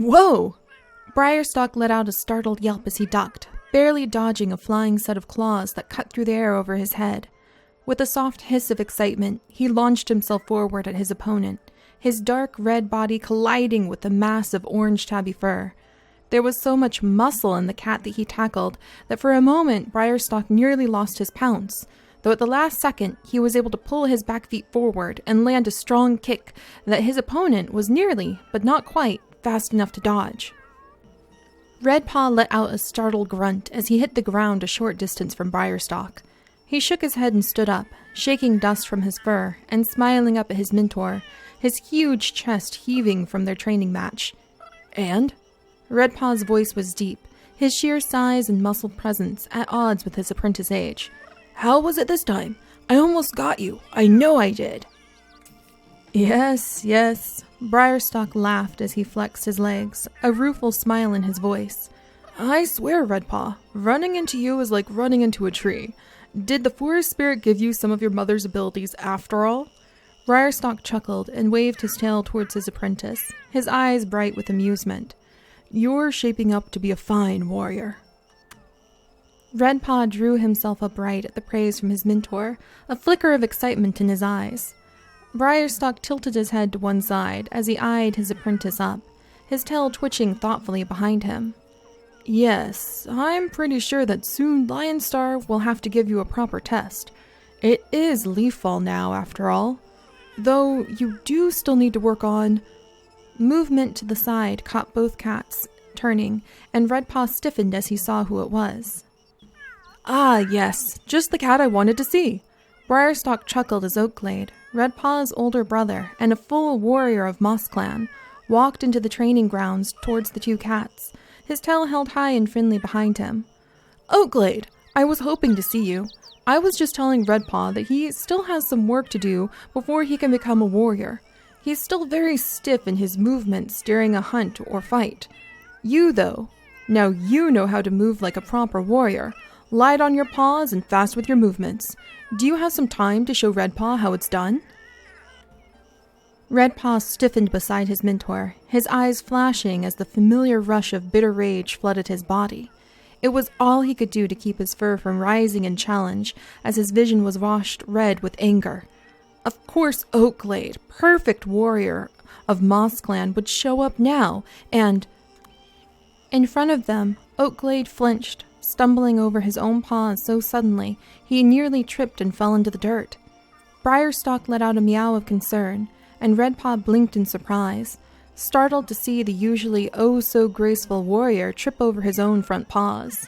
Whoa! Briarstock let out a startled yelp as he ducked, barely dodging a flying set of claws that cut through the air over his head. With a soft hiss of excitement, he launched himself forward at his opponent, his dark red body colliding with the mass of orange tabby fur. There was so much muscle in the cat that he tackled that for a moment Briarstock nearly lost his pounce, though at the last second he was able to pull his back feet forward and land a strong kick that his opponent was nearly, but not quite, fast enough to dodge. Redpaw let out a startled grunt as he hit the ground a short distance from Briarstock. He shook his head and stood up, shaking dust from his fur and smiling up at his mentor, his huge chest heaving from their training match. "And?" Redpaw's voice was deep, his sheer size and muscled presence at odds with his apprentice age. "How was it this time? I almost got you. I know I did." Yes. Briarstock laughed as he flexed his legs, a rueful smile in his voice. "I swear, Redpaw, running into you is like running into a tree. Did the forest spirit give you some of your mother's abilities after all?" Briarstock chuckled and waved his tail towards his apprentice, his eyes bright with amusement. "You're shaping up to be a fine warrior." Redpaw drew himself upright at the praise from his mentor, a flicker of excitement in his eyes. Briarstock tilted his head to one side as he eyed his apprentice up, his tail twitching thoughtfully behind him. "Yes, I'm pretty sure that soon Lionstar will have to give you a proper test. It is leaf fall now, after all. Though you do still need to work on..." Movement to the side caught both cats turning, and Redpaw stiffened as he saw who it was. "Ah, yes, just the cat I wanted to see." Briarstock chuckled as Oakglade, Redpaw's older brother and a full warrior of Moss Clan, walked into the training grounds towards the two cats, his tail held high and friendly behind him. "Oakglade, I was hoping to see you. I was just telling Redpaw that he still has some work to do before he can become a warrior. He's still very stiff in his movements during a hunt or fight. You, though, now you know how to move like a proper warrior, light on your paws and fast with your movements. Do you have some time to show Redpaw how it's done?" Redpaw stiffened beside his mentor, his eyes flashing as the familiar rush of bitter rage flooded his body. It was all he could do to keep his fur from rising in challenge as his vision was washed red with anger. Of course Oakglade, perfect warrior of Moss Clan, would show up now, and... In front of them, Oakglade flinched, stumbling over his own paws so suddenly he nearly tripped and fell into the dirt. Briarstock let out a meow of concern, and Redpaw blinked in surprise, startled to see the usually oh-so-graceful warrior trip over his own front paws.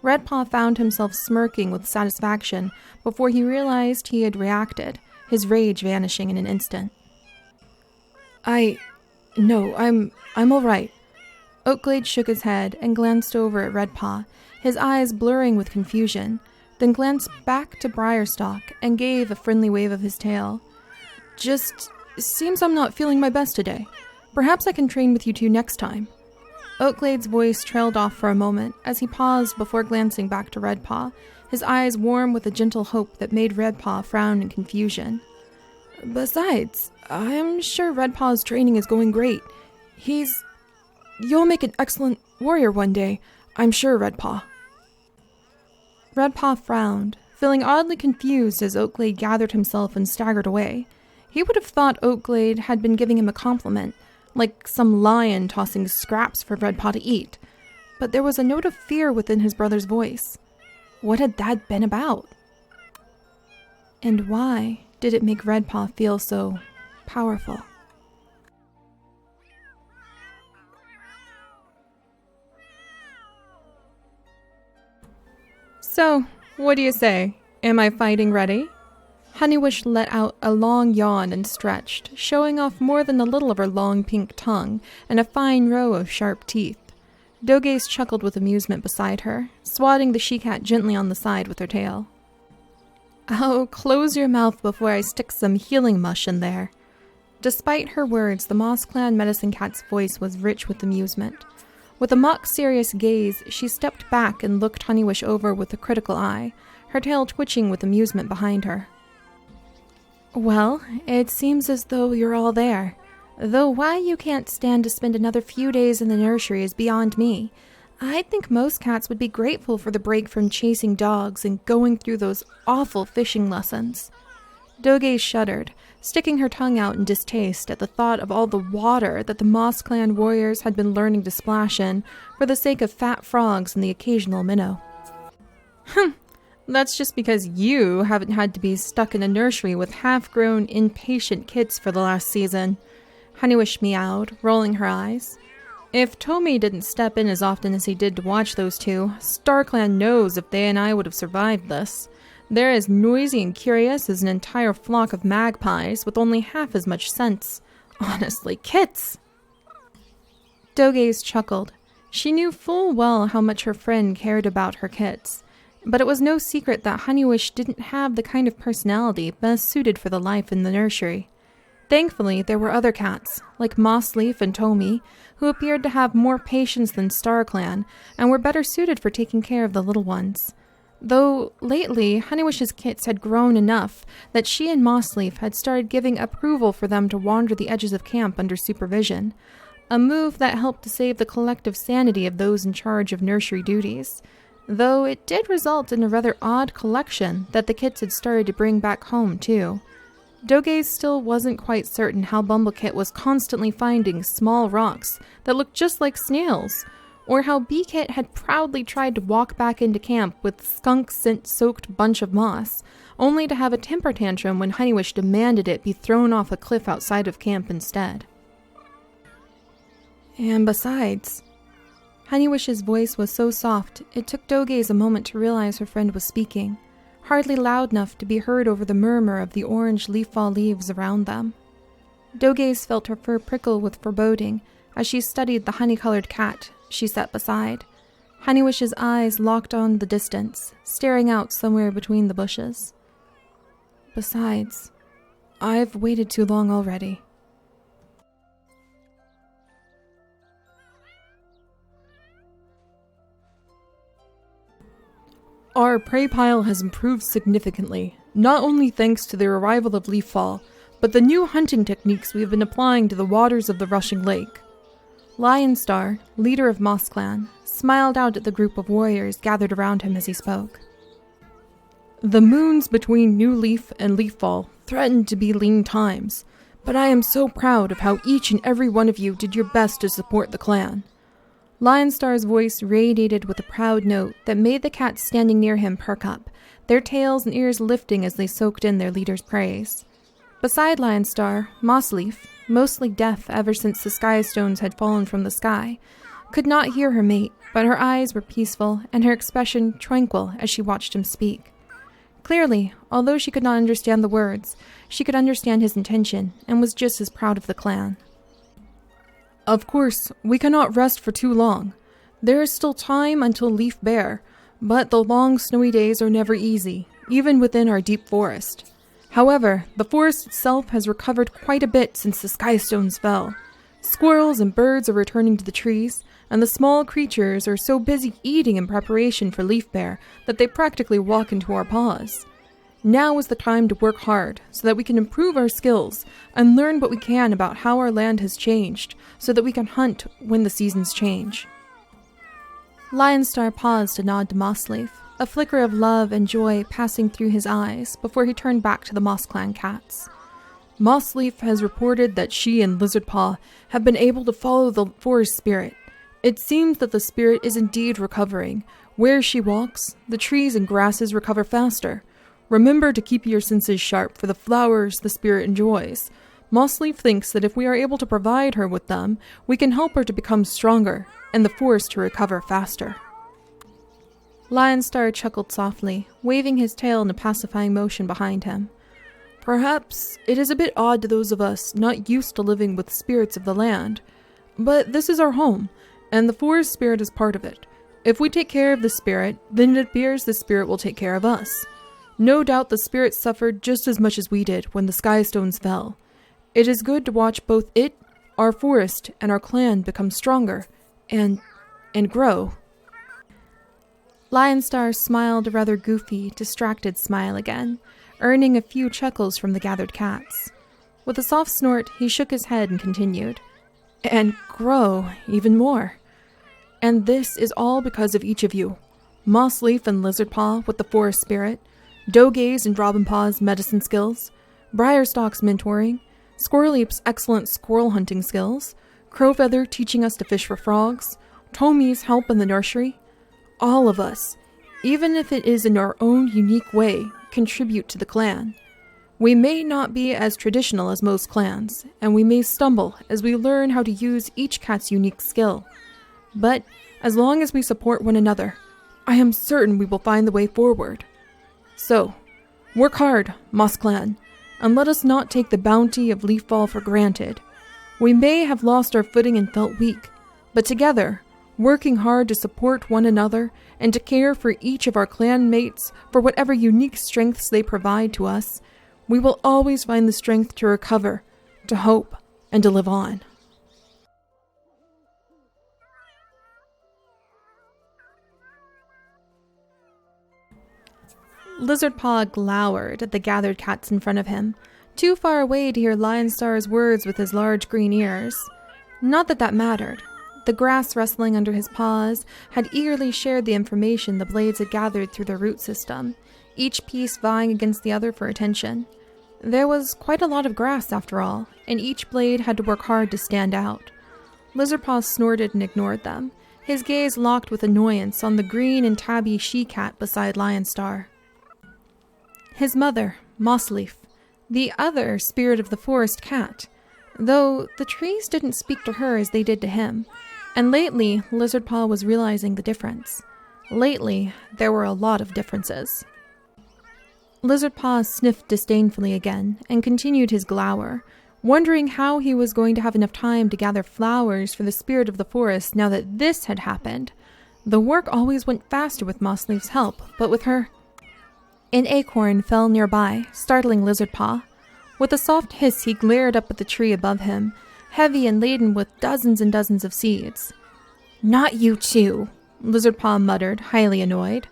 Redpaw found himself smirking with satisfaction before he realized he had reacted, his rage vanishing in an instant. No, I'm all right." Oakglade shook his head and glanced over at Redpaw, his eyes blurring with confusion, then glanced back to Briarstock and gave a friendly wave of his tail. "Just seems I'm not feeling my best today. Perhaps I can train with you two next time." Oakglade's voice trailed off for a moment as he paused before glancing back to Redpaw, his eyes warm with a gentle hope that made Redpaw frown in confusion. "Besides, I'm sure Redpaw's training is going great. You'll make an excellent warrior one day, I'm sure, Redpaw." Redpaw frowned, feeling oddly confused as Oakglade gathered himself and staggered away. He would have thought Oakglade had been giving him a compliment, like some lion tossing scraps for Redpaw to eat, but there was a note of fear within his brother's voice. What had that been about? And why did it make Redpaw feel so powerful? "So, what do you say? Am I fighting ready?" Honeywish let out a long yawn and stretched, showing off more than a little of her long pink tongue and a fine row of sharp teeth. Dogaze chuckled with amusement beside her, swatting the she-cat gently on the side with her tail. "Oh, close your mouth before I stick some healing mush in there." Despite her words, the Moss Clan medicine cat's voice was rich with amusement. With a mock-serious gaze, she stepped back and looked Honeywish over with a critical eye, her tail twitching with amusement behind her. "Well, it seems as though you're all there." Though why you can't stand to spend another few days in the nursery is beyond me. I think most cats would be grateful for the break from chasing dogs and going through those awful fishing lessons. Doge shuddered, sticking her tongue out in distaste at the thought of all the water that the Moss Clan warriors had been learning to splash in for the sake of fat frogs and the occasional minnow. That's just because you haven't had to be stuck in a nursery with half-grown, impatient kids for the last season, Honeywish meowed, rolling her eyes. If Tommy didn't step in as often as he did to watch those two, StarClan knows if they and I would have survived this. They're as noisy and curious as an entire flock of magpies with only half as much sense. Honestly, kits! Dogaze chuckled. She knew full well how much her friend cared about her kits. But it was no secret that Honeywish didn't have the kind of personality best suited for the life in the nursery. Thankfully, there were other cats, like Mossleaf and Tommy, who appeared to have more patience than StarClan and were better suited for taking care of the little ones. Though, lately, Honeywish's kits had grown enough that she and Mossleaf had started giving approval for them to wander the edges of camp under supervision, a move that helped to save the collective sanity of those in charge of nursery duties. Though it did result in a rather odd collection that the kits had started to bring back home, too. Dogaze still wasn't quite certain how Bumblecit was constantly finding small rocks that looked just like snails, or how Beakit had proudly tried to walk back into camp with skunk scent-soaked bunch of moss, only to have a temper tantrum when Honeywish demanded it be thrown off a cliff outside of camp instead. And besides, Honeywish's voice was so soft, it took Dogaze a moment to realize her friend was speaking, hardly loud enough to be heard over the murmur of the orange leaf-fall leaves around them. Dogaze felt her fur prickle with foreboding as she studied the honey-colored cat she sat beside. Honeywish's eyes locked on the distance, staring out somewhere between the bushes. Besides, I've waited too long already. Our prey pile has improved significantly, not only thanks to the arrival of Leaffall, but the new hunting techniques we have been applying to the waters of the rushing lake. Lionstar, leader of Moss Clan, smiled out at the group of warriors gathered around him as he spoke. The moons between New Leaf and Leaffall threatened to be lean times, but I am so proud of how each and every one of you did your best to support the clan. Lionstar's voice radiated with a proud note that made the cats standing near him perk up, their tails and ears lifting as they soaked in their leader's praise. Beside Lionstar, Mossleaf, mostly deaf ever since the sky stones had fallen from the sky, could not hear her mate, but her eyes were peaceful and her expression tranquil as she watched him speak. Clearly, although she could not understand the words, she could understand his intention and was just as proud of the clan. Of course, we cannot rest for too long. There is still time until Leaf Bear, but the long snowy days are never easy, even within our deep forest. However, the forest itself has recovered quite a bit since the sky stones fell. Squirrels and birds are returning to the trees, and the small creatures are so busy eating in preparation for Leaf Bear that they practically walk into our paws. Now is the time to work hard so that we can improve our skills and learn what we can about how our land has changed so that we can hunt when the seasons change. Lionstar paused to nod to Mossleaf, a flicker of love and joy passing through his eyes before he turned back to the Moss Clan cats. Mossleaf has reported that she and Lizardpaw have been able to follow the forest spirit. It seems that the spirit is indeed recovering. Where she walks, the trees and grasses recover faster. Remember to keep your senses sharp for the flowers the spirit enjoys. Mossleaf thinks that if we are able to provide her with them, we can help her to become stronger, and the forest to recover faster. Lionstar chuckled softly, waving his tail in a pacifying motion behind him. Perhaps it is a bit odd to those of us not used to living with spirits of the land, but this is our home, and the forest spirit is part of it. If we take care of the spirit, then it appears the spirit will take care of us. No doubt the spirit suffered just as much as we did when the sky stones fell. It is good to watch both it, our forest, and our clan become stronger, and grow. Lionstar smiled a rather goofy, distracted smile again, earning a few chuckles from the gathered cats. With a soft snort, he shook his head and continued. And grow even more. And this is all because of each of you. Mossleaf and Lizardpaw with the forest spirit, Dogaze and Robinpaw's medicine skills, Briarstock's mentoring, Squirrelleap's excellent squirrel hunting skills, Crowfeather teaching us to fish for frogs, Tommy's help in the nursery. All of us, even if it is in our own unique way, contribute to the clan. We may not be as traditional as most clans, and we may stumble as we learn how to use each cat's unique skill. But as long as we support one another, I am certain we will find the way forward. So, work hard, Moss Clan, and let us not take the bounty of Leafball for granted. We may have lost our footing and felt weak, but together, working hard to support one another and to care for each of our clan mates for whatever unique strengths they provide to us, we will always find the strength to recover, to hope, and to live on. Lizardpaw glowered at the gathered cats in front of him, too far away to hear Lionstar's words with his large green ears. Not that that mattered. The grass rustling under his paws had eagerly shared the information the blades had gathered through their root system, each piece vying against the other for attention. There was quite a lot of grass, after all, and each blade had to work hard to stand out. Lizardpaw snorted and ignored them, his gaze locked with annoyance on the green and tabby she-cat beside Lionstar. His mother, Mossleaf, the other spirit of the forest cat, though the trees didn't speak to her as they did to him, and lately Lizardpaw was realizing the difference. Lately, there were a lot of differences. Lizardpaw sniffed disdainfully again and continued his glower, wondering how he was going to have enough time to gather flowers for the spirit of the forest now that this had happened. The work always went faster with Mossleaf's help, but with her... An acorn fell nearby, startling Lizardpaw. With a soft hiss, he glared up at the tree above him, heavy and laden with dozens and dozens of seeds. "Not you too," Lizardpaw muttered, highly annoyed.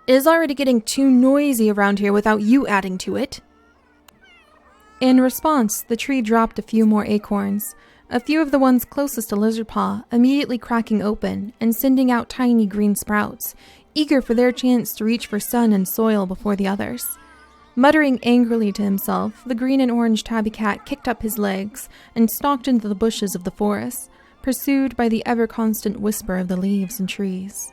"It is already getting too noisy around here without you adding to it." In response, the tree dropped a few more acorns, a few of the ones closest to Lizardpaw immediately cracking open and sending out tiny green sprouts, eager for their chance to reach for sun and soil before the others. Muttering angrily to himself, the green and orange tabby cat kicked up his legs and stalked into the bushes of the forest, pursued by the ever-constant whisper of the leaves and trees.